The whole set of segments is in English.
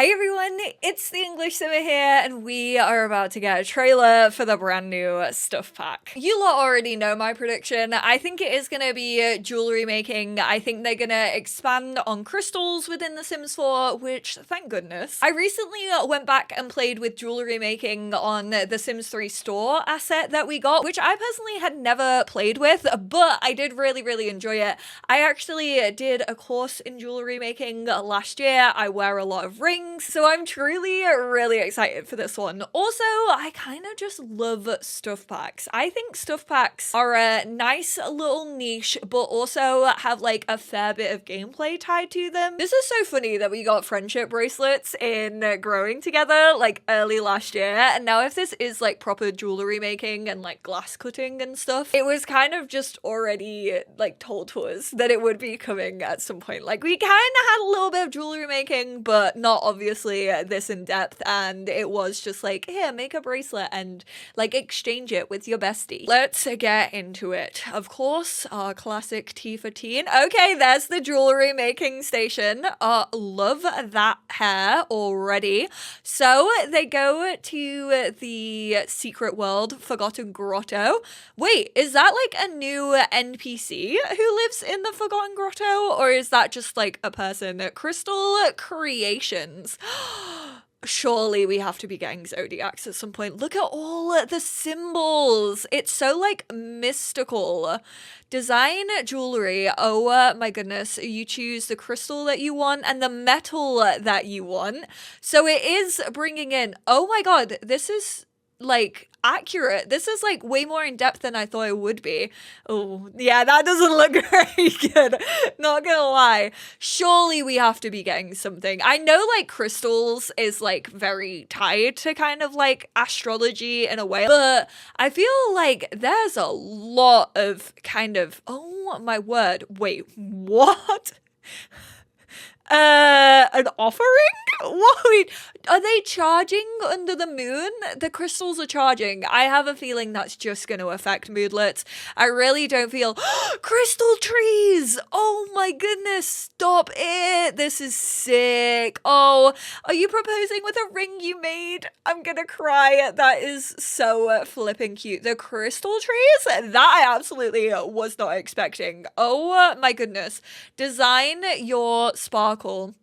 Hi everyone, it's the English Simmer here, and we are about to get a trailer for the brand new stuff pack. You lot already know my prediction. I think it is gonna be jewelry making. I think they're gonna expand on crystals within The Sims 4, which, thank goodness. I recently went back and played with jewelry making on the Sims 3 store asset that we got, which I personally had never played with, but I did really enjoy it. I actually did a course in jewelry making last year. I wear a lot of rings, so I'm truly really excited for this one. Also, I kind of just love stuff packs. I think stuff packs are a nice little niche, but also have like a fair bit of gameplay tied to them. This is so funny that we got friendship bracelets in Growing Together like early last year, and now if this is like proper jewelry making and like glass cutting and stuff, it was kind of just already like told to us that it would be coming at some point. Like, we kind of had a little bit of jewelry making, but not obviously this in depth, and it was just like, here, make a bracelet and like exchange it with your bestie. Let's get into it. Of course, our classic T for teen. Okay, there's the jewelry making station. Love that hair already. So they go to the secret world, Forgotten Grotto. Wait, is that like a new NPC who lives in the Forgotten Grotto, or is that just like a person? Crystal Creations. Surely we have to be getting zodiacs at some point. Look at all the symbols. It's so like mystical. Design jewelry. Oh my goodness. You choose the crystal that you want and the metal that you want. So it is bringing in, oh my god, this is like accurate. This is like way more in depth than I thought it would be. Oh yeah, that doesn't look very good, not gonna lie. Surely we have to be getting something. I know like crystals is like very tied to kind of like astrology in a way, but I feel like there's a lot of kind of, oh my word, wait, what? An offering? What? Are they charging under the moon? The crystals are charging. I have a feeling that's just going to affect moodlets. I really don't feel... Crystal trees! Oh my goodness, stop it! This is sick. Oh, are you proposing with a ring you made? I'm gonna cry. That is so flipping cute. The crystal trees? That I absolutely was not expecting. Oh my goodness. Design your sparkle.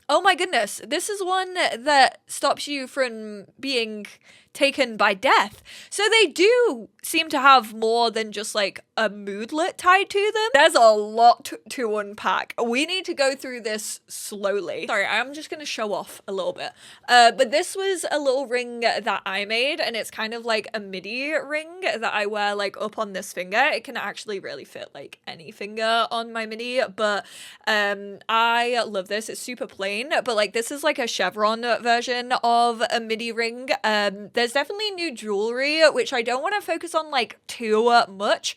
Oh my goodness, this is one that stops you from being taken by death. So they do seem to have more than just like a moodlet tied to them. There's a lot to unpack. We need to go through this slowly. Sorry, I'm just gonna show off a little bit. But this was a little ring that I made, and it's kind of like a midi ring that I wear like up on this finger. It can actually really fit like any finger on my midi, but I love this. It's super plain, but like this is like a chevron version of a midi ring. There's definitely new jewelry, which I don't want to focus on like too much,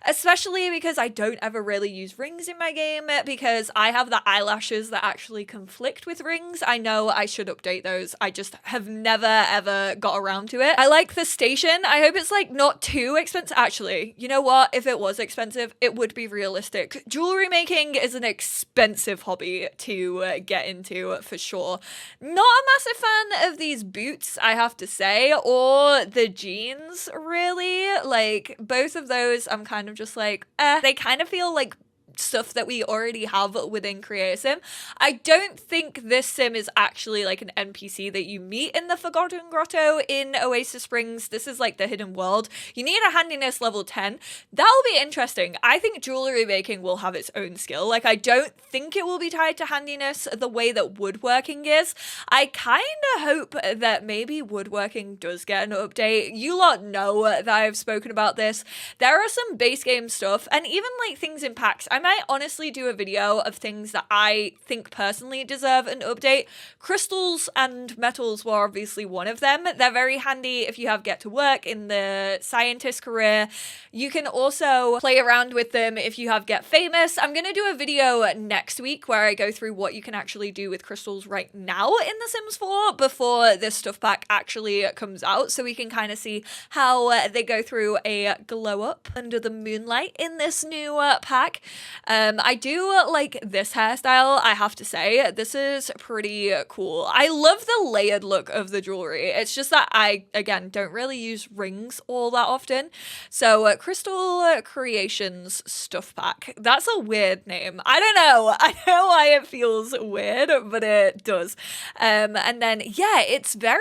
especially because I don't ever really use rings in my game because I have the eyelashes that actually conflict with rings. I know I should update those. I just have never ever got around to it. I like the station. I hope it's like not too expensive. Actually, you know what? If it was expensive, it would be realistic. Jewelry making is an expensive hobby to get into for sure. Not a massive fan of these boots, I have to say, or the jeans really. Like both of those I'm kind of just like, they kind of feel like stuff that we already have within Create a Sim. I don't think this sim is actually like an NPC that you meet in the Forgotten Grotto in Oasis Springs. This is like the hidden world. You need a handiness level 10. That'll be interesting. I think jewelry making will have its own skill. Like, I don't think it will be tied to handiness the way that woodworking is. I kind of hope that maybe woodworking does get an update. You lot know that I've spoken about this. There are some base game stuff and even like things in packs. I might honestly do a video of things that I think personally deserve an update. Crystals and metals were obviously one of them. They're very handy if you have get to work in the scientist career. You can also play around with them if you have get famous. I'm going to do a video next week where I go through what you can actually do with crystals right now in The Sims 4 before this stuff pack actually comes out, so we can kind of see how they go through a glow up under the moonlight in this new pack. I do like this hairstyle, I have to say. This is pretty cool. I love the layered look of the jewelry. It's just that I, again, don't really use rings all that often. So Crystal Creations Stuff Pack. That's a weird name. I don't know. I don't know why it feels weird, but it does. And then, yeah, it's very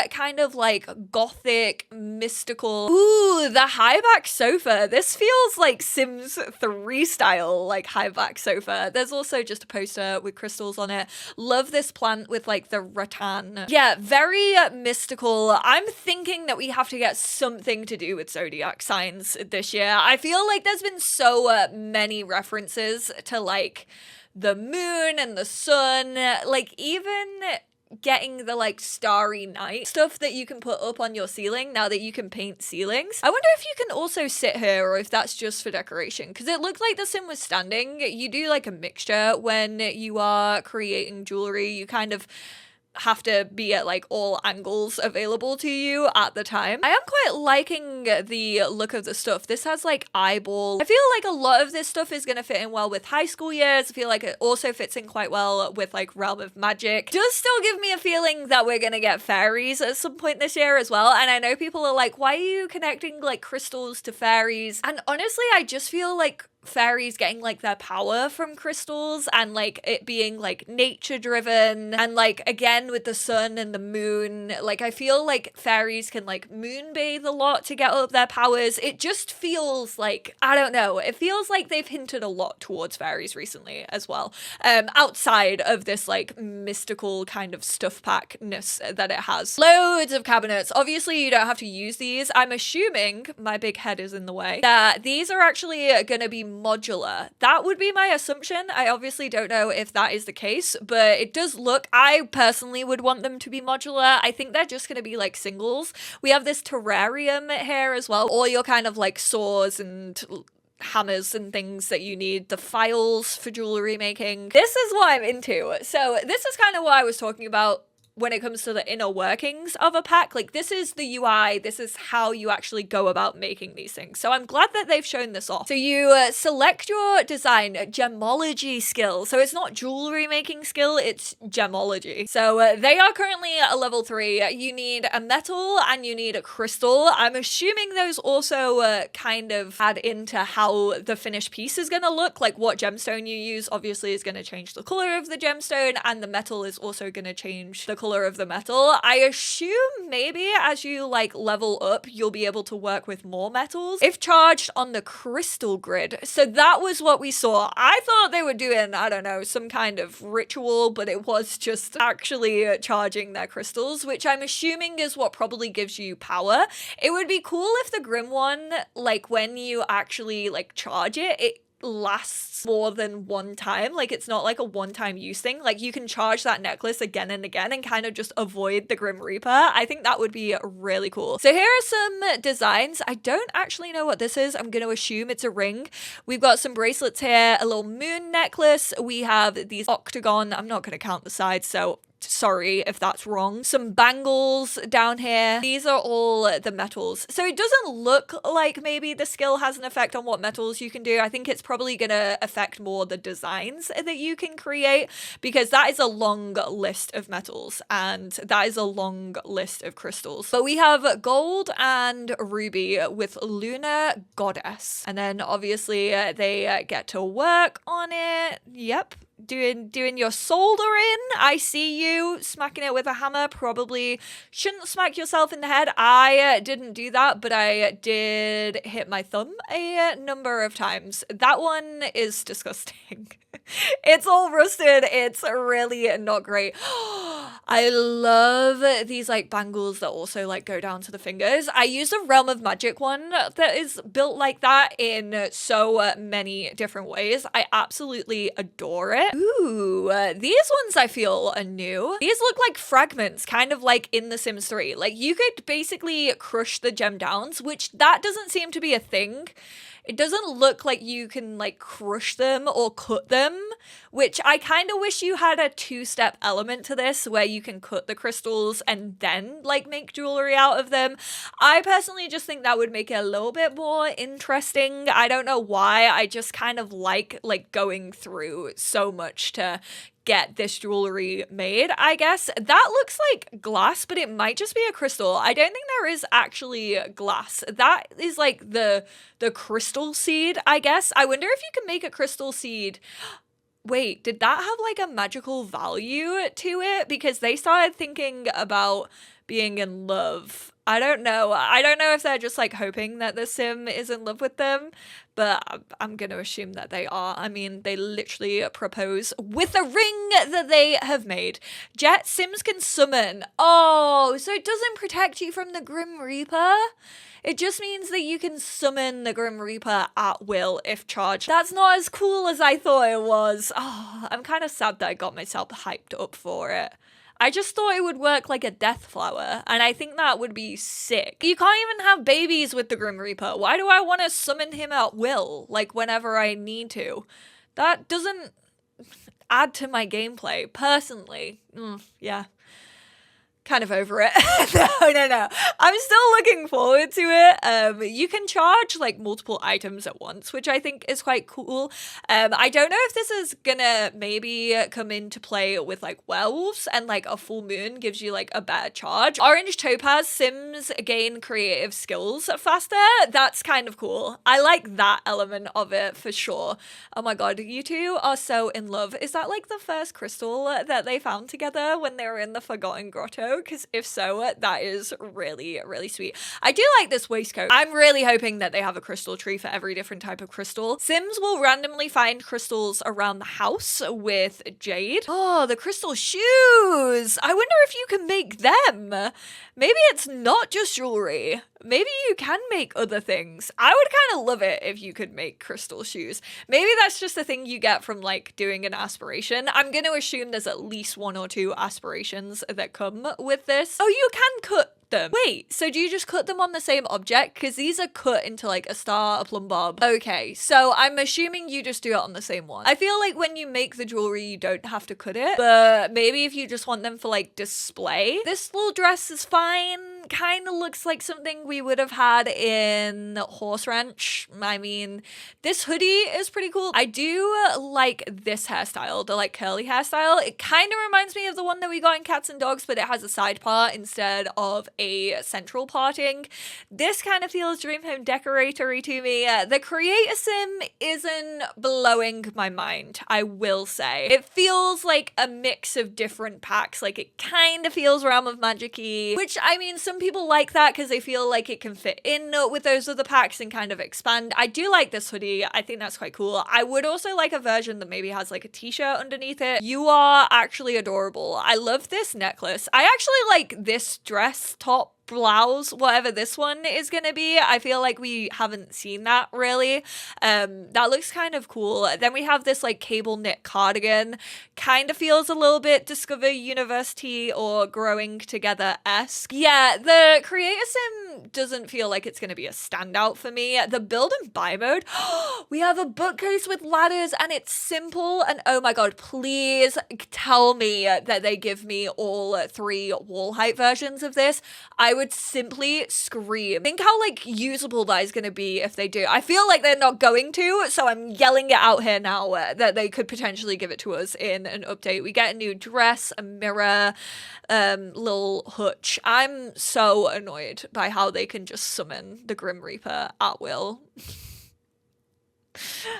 kind of like gothic, mystical. Ooh, the high back sofa. This feels like Sims 3 style, like high back sofa. There's also just a poster with crystals on it. Love this plant with like the rattan. Yeah, very mystical. I'm thinking that we have to get something to do with zodiac signs this year. I feel like there's been so many references to like the moon and the sun, like even getting the like starry night stuff that you can put up on your ceiling now that you can paint ceilings. I wonder if you can also sit here or if that's just for decoration, because it looked like the sim was standing. You do like a mixture when you are creating jewelry. You kind of have to be at like all angles available to you at the time. I am quite liking the look of the stuff. This has like eyeball. I feel like a lot of this stuff is going to fit in well with high school years. I feel like it also fits in quite well with like Realm of Magic. Does still give me a feeling that we're going to get fairies at some point this year as well. And I know people are like, why are you connecting like crystals to fairies? And honestly, I just feel like fairies getting like their power from crystals and like it being like nature driven, and like again with the sun and the moon, like I feel like fairies can like moonbathe a lot to get up their powers. It just feels like, I don't know, it feels like they've hinted a lot towards fairies recently as well, outside of this like mystical kind of stuff packness that it has. Loads of cabinets. Obviously you don't have to use these. I'm assuming, my big head is in the way, that these are actually gonna be modular. That would be my assumption. I obviously don't know if that is the case, but it does look, I personally would want them to be modular. I think they're just going to be like singles. We have this terrarium here as well. All your kind of like saws and hammers and things that you need, the files for jewelry making. This is what I'm into. So this is kind of what I was talking about when it comes to the inner workings of a pack. Like this is the UI, this is how you actually go about making these things. So I'm glad that they've shown this off. So you select your design gemology skill. So it's not jewelry making skill, it's gemology. So they are currently a level 3. You need a metal and you need a crystal. I'm assuming those also kind of add into how the finished piece is going to look. Like what gemstone you use obviously is going to change the color of the gemstone, and the metal is also going to change the color of the metal. I assume maybe as you like level up, you'll be able to work with more metals if charged on the crystal grid. So that was what we saw. I thought they were doing, I don't know, some kind of ritual, but it was just actually charging their crystals, which I'm assuming is what probably gives you power. It would be cool if the Grim one, like when you actually like charge it, it lasts more than one time. Like it's not like a one-time use thing. Like you can charge that necklace again and again and kind of just avoid the Grim Reaper. I think that would be really cool. So here are some designs. I don't actually know what this is. I'm going to assume it's a ring. We've got some bracelets here, a little moon necklace. We have these octagon. I'm not going to count the sides, so sorry if that's wrong. Some bangles down here. These are all the metals. So it doesn't look like maybe the skill has an effect on what metals you can do. I think it's probably going to affect more the designs that you can create, because that is a long list of metals and that is a long list of crystals. But we have gold and ruby with Lunar Goddess. And then obviously they get to work on it. Yep. Doing your soldering. I see you smacking it with a hammer. Probably shouldn't smack yourself in the head. I didn't do that, but I did hit my thumb a number of times. That one is disgusting. It's all rusted. It's really not great. I love these like bangles that also like go down to the fingers. I use a Realm of Magic one that is built like that in so many different ways. I absolutely adore it. Ooh, these ones I feel are new. These look like fragments, kind of like in The Sims 3. Like you could basically crush the gem downs, which that doesn't seem to be a thing. It doesn't look like you can like crush them or cut them which I kind of wish you had a two-step element to this where you can cut the crystals and then like make jewelry out of them. I personally just think that would make it a little bit more interesting. I don't know why. I just kind of like going through so much to get this jewelry made, I guess. That looks like glass, but it might just be a crystal. I don't think there is actually glass. That is like the crystal seed, I guess. I wonder if you can make a crystal seed. Wait, did that have like a magical value to it? Because they started thinking about being in love. I don't know. I don't know if they're just like hoping that the sim is in love with them, but I'm going to assume that they are. I mean, they literally propose with a ring that they have made. Jet, sims can summon. Oh, so it doesn't protect you from the Grim Reaper? It just means that you can summon the Grim Reaper at will if charged. That's not as cool as I thought it was. Oh, I'm kind of sad that I got myself hyped up for it. I just thought it would work like a death flower, and I think that would be sick. You can't even have babies with the Grim Reaper. Why do I want to summon him at will, like whenever I need to? That doesn't add to my gameplay, personally. Yeah. Kind of over it. No. I'm still looking forward to it. You can charge like multiple items at once, which I think is quite cool. I don't know if this is gonna maybe come into play with like werewolves and like a full moon gives you like a better charge. Orange Topaz sims gain creative skills faster. That's kind of cool. I like that element of it for sure. Oh my god, you two are so in love. Is that like the first crystal that they found together when they were in the Forgotten Grotto? Because if so, that is really, really sweet. I do like this waistcoat. I'm really hoping that they have a crystal tree for every different type of crystal. Sims will randomly find crystals around the house with jade. Oh, the crystal shoes. I wonder if you can make them. Maybe it's not just jewelry. Maybe you can make other things. I would kind of love it if you could make crystal shoes. Maybe that's just a thing you get from like doing an aspiration. I'm going to assume there's at least 1 or 2 aspirations that come with this. Oh, you can cut them. Wait, so do you just cut them on the same object? Because these are cut into like a star, a plumb bob. Okay, so I'm assuming you just do it on the same one. I feel like when you make the jewelry, you don't have to cut it, but maybe if you just want them for like display. This little dress is fine. Kind of looks like something we would have had in Horse Ranch. I mean, this hoodie is pretty cool. I do like this hairstyle, the like curly hairstyle. It kind of reminds me of the one that we got in Cats and Dogs, but it has a side part instead of a central parting. This kind of feels Dream Home Decoratory to me. The Creator Sim isn't blowing my mind, I will say. It feels like a mix of different packs. Like it kind of feels Realm of Magic-y, which I mean, some people like that because they feel like it can fit in with those other packs and kind of expand. I do like this hoodie. I think that's quite cool. I would also like a version that maybe has like a t-shirt underneath it. You are actually adorable. I love this necklace. I actually like this dress top, blouse, whatever this one is gonna be. I feel like we haven't seen that really. That looks kind of cool. Then we have this like cable knit cardigan. Kind of feels a little bit Discover University or Growing Together-esque. Yeah, the Creator Sim doesn't feel like it's gonna be a standout for me. The build and buy mode, we have a bookcase with ladders and it's simple, and oh my god, please tell me that they give me all 3 wall height versions of this. I would simply scream. Think how like usable that is going to be if they do. I feel like they're not going to, so I'm yelling it out here now that they could potentially give it to us in an update. We get a new dress, a mirror, little hutch. I'm so annoyed by how they can just summon the Grim Reaper at will.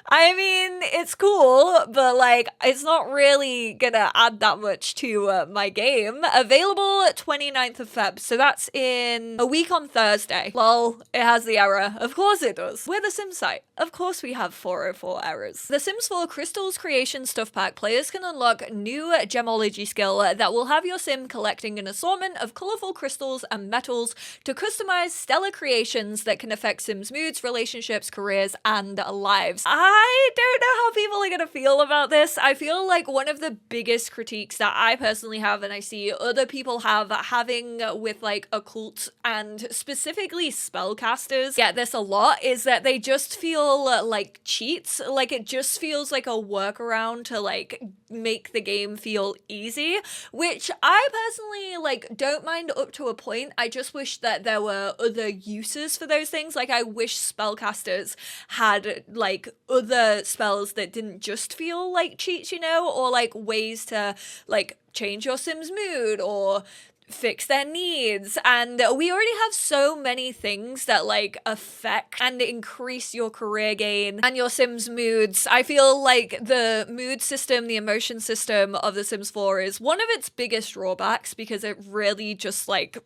I mean, it's cool, but like, it's not really gonna add that much to my game. Available 29th of Feb, so that's in a week on Thursday. Lol, it has the error. Of course it does. We're the Sims site. Of course we have 404 errors. The Sims 4 Crystals Creation Stuff Pack players can unlock new Gemology skill that will have your sim collecting an assortment of colourful crystals and metals to customize stellar creations that can affect Sims' moods, relationships, careers, and lives. lives. I don't know how people are gonna feel about this. I feel like one of the biggest critiques that I personally have, and I see other people have, having with like occult and specifically spellcasters get this a lot, is that they just feel like cheats. Like it just feels like a workaround to like make the game feel easy, which I personally like don't mind up to a point. I just wish that there were other uses for those things. Like I wish spellcasters had like other spells that didn't just feel like cheats, you know, or like ways to like change your Sim's mood or fix their needs. And we already have so many things that like affect and increase your career gain and your Sims moods. I feel like the mood system, the emotion system of The Sims 4 is one of its biggest drawbacks, because it really just like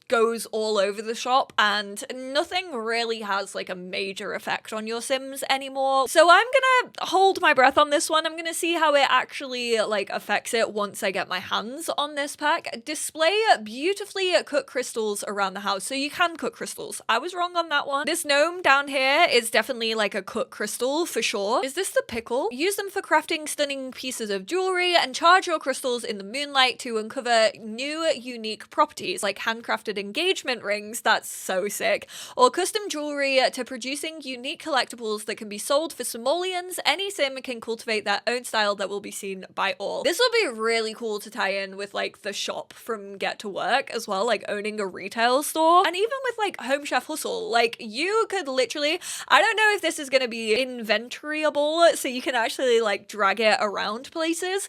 goes all over the shop and nothing really has like a major effect on your Sims anymore. So I'm gonna hold my breath on this one. I'm gonna see how it actually like affects it once I get my hands on this pack. Display beautifully cut crystals around the house. So you can cut crystals. I was wrong on that one. This gnome down here is definitely like a cut crystal for sure. Is this the pickle? Use them for crafting stunning pieces of jewelry and charge your crystals in the moonlight to uncover new unique properties like handcrafted engagement rings, that's so sick, or custom jewelry to producing unique collectibles that can be sold for simoleons. Any Sim can cultivate their own style that will be seen by all. This will be really cool to tie in with like the shop from Get to Work as well, like owning a retail store, and even with like Home Chef Hustle. Like you could literally, I don't know if this is going to be inventoryable, so you can actually like drag it around places,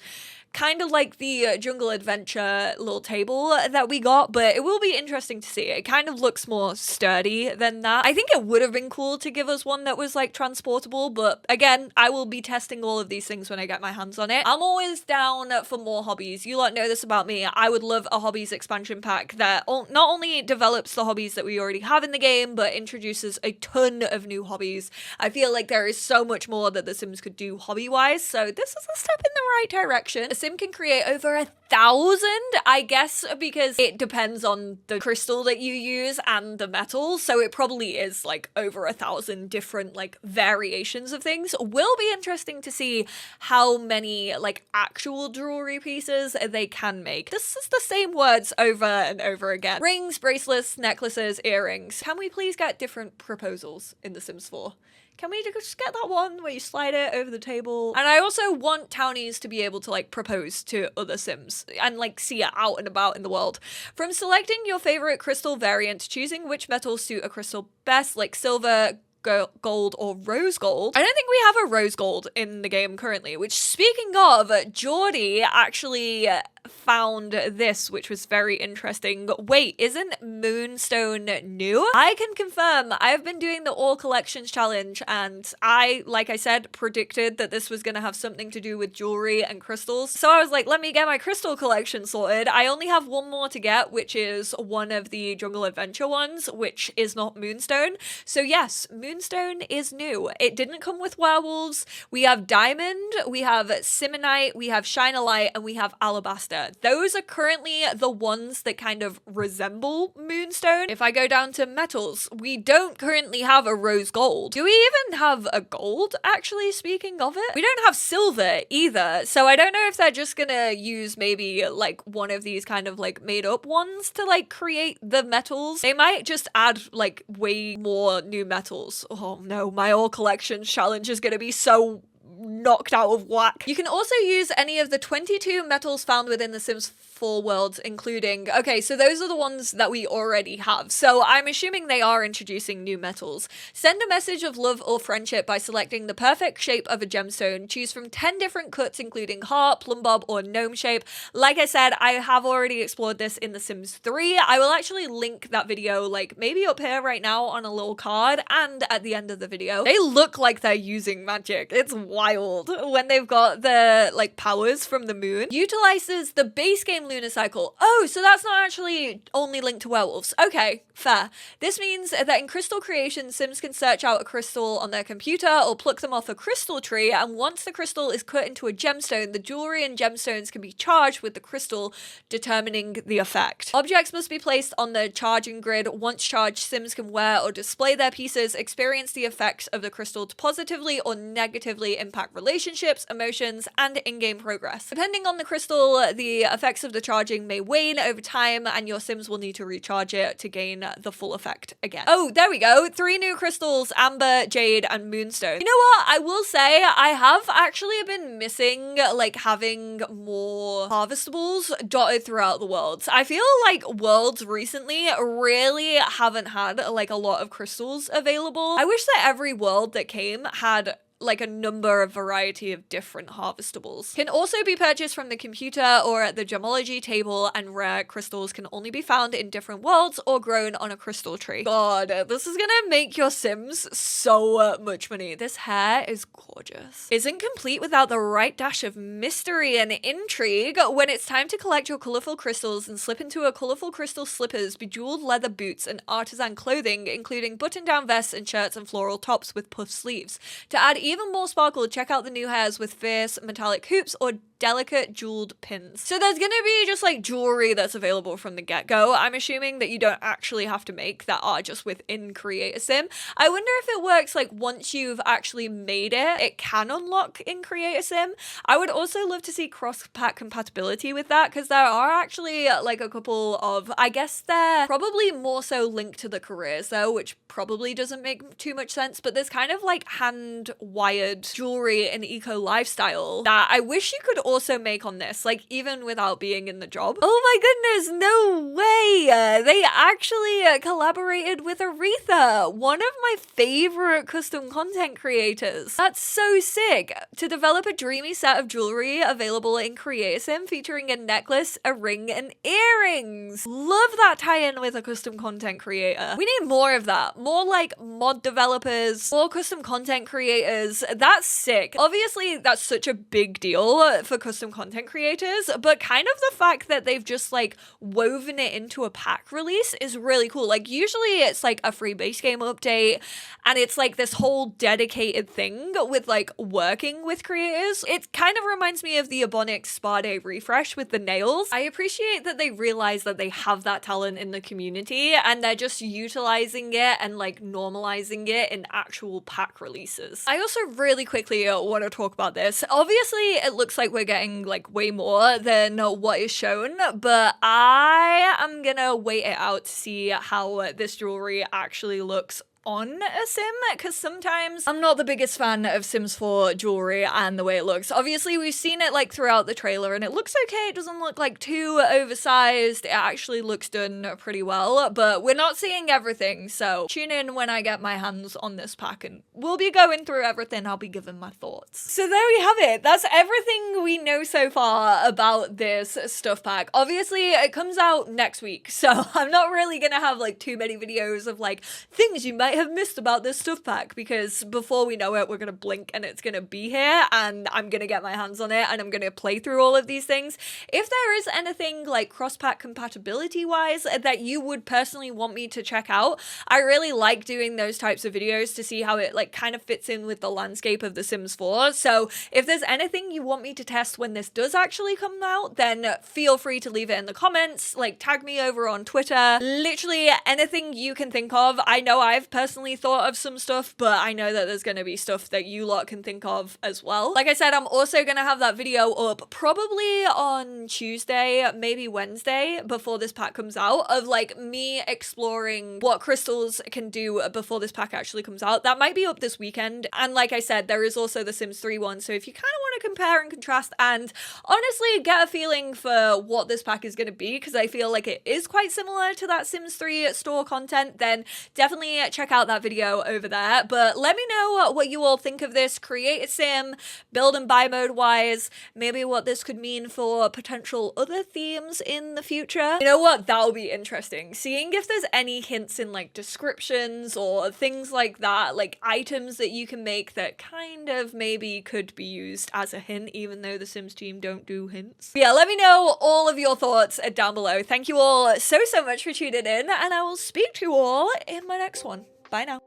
kind of like the Jungle Adventure little table that we got, but it will be interesting to see. It kind of looks more sturdy than that. I think it would have been cool to give us one that was like transportable, but again, I will be testing all of these things when I get my hands on it. I'm always down for more hobbies. You lot know this about me. I would love a hobbies expansion pack that not only develops the hobbies that we already have in the game, but introduces a ton of new hobbies. I feel like there is so much more that The Sims could do hobby-wise, so this is a step in the right direction. Sim can create over 1,000, I guess, because it depends on the crystal that you use and the metal, so it probably is like over 1,000 different like variations of things. Will be interesting to see how many like actual jewelry pieces they can make. This is the same words over and over again. Rings, bracelets, necklaces, earrings. Can we please get different proposals in The Sims 4? Can we just get that one where you slide it over the table? And I also want townies to be able to like propose to other Sims and like see it out and about in the world. From selecting your favorite crystal variant, choosing which metals suit a crystal best, like silver, gold, or rose gold. I don't think we have a rose gold in the game currently, which, speaking of, Geordie actually found this, which was very interesting. Wait, isn't Moonstone new? I can confirm I've been doing the All Collections challenge, and I, like I said, predicted that this was going to have something to do with jewelry and crystals. So I was like, let me get my crystal collection sorted. I only have one more to get, which is one of the Jungle Adventure ones, which is not Moonstone. So yes, Moonstone is new. It didn't come with werewolves. We have Diamond, we have Simonite, we have Shine a Light, and we have Alabaster. Those are currently the ones that kind of resemble Moonstone. If I go down to metals, we don't currently have a rose gold. Do we even have a gold, actually, speaking of it? We don't have silver either, so I don't know if they're just gonna use maybe like one of these kind of like made up ones to like create the metals. They might just add like way more new metals. Oh no, my All Collections challenge is gonna be so knocked out of whack. You can also use any of the 22 metals found within the Sims 4 worlds, including, okay, so those are the ones that we already have. So I'm assuming they are introducing new metals. Send a message of love or friendship by selecting the perfect shape of a gemstone. Choose from 10 different cuts, including heart, plum bob, or gnome shape. Like I said, I have already explored this in The Sims 3. I will actually link that video, like maybe up here right now on a little card and at the end of the video. They look like they're using magic. It's wild. wild when they've got the like powers from the moon. Utilizes the base game lunar cycle. Oh, so that's not actually only linked to werewolves. Okay, fair. This means that in crystal creation, Sims can search out a crystal on their computer or pluck them off a crystal tree, and once the crystal is cut into a gemstone, the jewelry and gemstones can be charged with the crystal, determining the effect. Objects must be placed on the charging grid. Once charged, Sims can wear or display their pieces, experience the effects of the crystal to positively or negatively impact relationships, emotions, and in-game progress. Depending on the crystal, the effects of the charging may wane over time, and your Sims will need to recharge it to gain the full effect again. Oh, there we go. 3 new crystals: Amber, Jade, and Moonstone. You know what? I will say I have actually been missing like having more harvestables dotted throughout the worlds. I feel like worlds recently really haven't had like a lot of crystals available. I wish that every world that came had like a number of variety of different harvestables. Can also be purchased from the computer or at the Gemology table, and rare crystals can only be found in different worlds or grown on a crystal tree. God, this is gonna make your Sims so much money. This hair is gorgeous. Isn't complete without the right dash of mystery and intrigue. When it's time to collect your colorful crystals and slip into a colorful crystal slippers, bejeweled leather boots, and artisan clothing, including button-down vests and shirts and floral tops with puff sleeves. To add even more sparkle, check out the new hairs with fierce metallic hoops or delicate jeweled pins. So there's gonna be just like jewelry that's available from the get-go. I'm assuming that you don't actually have to make, that are just within Create a Sim. I wonder if it works like once you've actually made it, it can unlock in Create a Sim. I would also love to see cross-pack compatibility with that, because there are actually like a couple of, I guess they're probably more so linked to the careers though, which probably doesn't make too much sense, but there's kind of like hand-wired jewelry and eco lifestyle that I wish you could also make on this, like even without being in the job. Oh my goodness, no way! They actually collaborated with Aretha, one of my favorite custom content creators. That's so sick! To develop a dreamy set of jewelry available in Create a Sim featuring a necklace, a ring, and earrings. Love that tie-in with a custom content creator. We need more of that. More like mod developers, more custom content creators. That's sick. Obviously, that's such a big deal for custom content creators, but kind of the fact that they've just like woven it into a pack release is really cool. Like usually it's like a free base game update and it's like this whole dedicated thing with like working with creators. It kind of reminds me of the Ebonics Spa Day refresh with the nails. I appreciate that they realize that they have that talent in the community and they're just utilizing it and like normalizing it in actual pack releases. I also really quickly want to talk about this. Obviously it looks like we're getting like way more than what is shown, but I am gonna wait it out to see how this jewelry actually looks on a sim, because sometimes I'm not the biggest fan of Sims 4 jewelry and the way it looks. Obviously we've seen it like throughout the trailer and it looks okay. It doesn't look like too oversized. It actually looks done pretty well, but we're not seeing everything, so tune in when I get my hands on this pack and we'll be going through everything. I'll be giving my thoughts. So there we have it. That's everything we know so far about this stuff pack. Obviously it comes out next week, so I'm not really gonna have like too many videos of like things you might have missed about this stuff pack, because before we know it we're gonna blink and it's gonna be here and I'm gonna get my hands on it and I'm gonna play through all of these things. If there is anything like cross-pack compatibility wise that you would personally want me to check out, I really like doing those types of videos to see how it like kind of fits in with the landscape of The Sims 4. So if there's anything you want me to test when this does actually come out, then feel free to leave it in the comments, like tag me over on Twitter, literally anything you can think of. I know I've personally thought of some stuff, but I know that there's going to be stuff that you lot can think of as well. Like I said, I'm also going to have that video up probably on Tuesday, maybe Wednesday, before this pack comes out, of like me exploring what crystals can do before this pack actually comes out. That might be up this weekend. And like I said, there is also the Sims 3 one, so if you kind of want to compare and contrast and honestly get a feeling for what this pack is going to be, because I feel like it is quite similar to that Sims 3 store content, then definitely check out that video over there. But let me know what you all think of this create a sim, build and buy mode wise, maybe what this could mean for potential other themes in the future. You know what? That'll be interesting. Seeing if there's any hints in like descriptions or things like that, like items that you can make that kind of maybe could be used as a hint, even though the Sims team don't do hints. But yeah, let me know all of your thoughts down below. Thank you all so much for tuning in, and I will speak to you all in my next one. Bye now.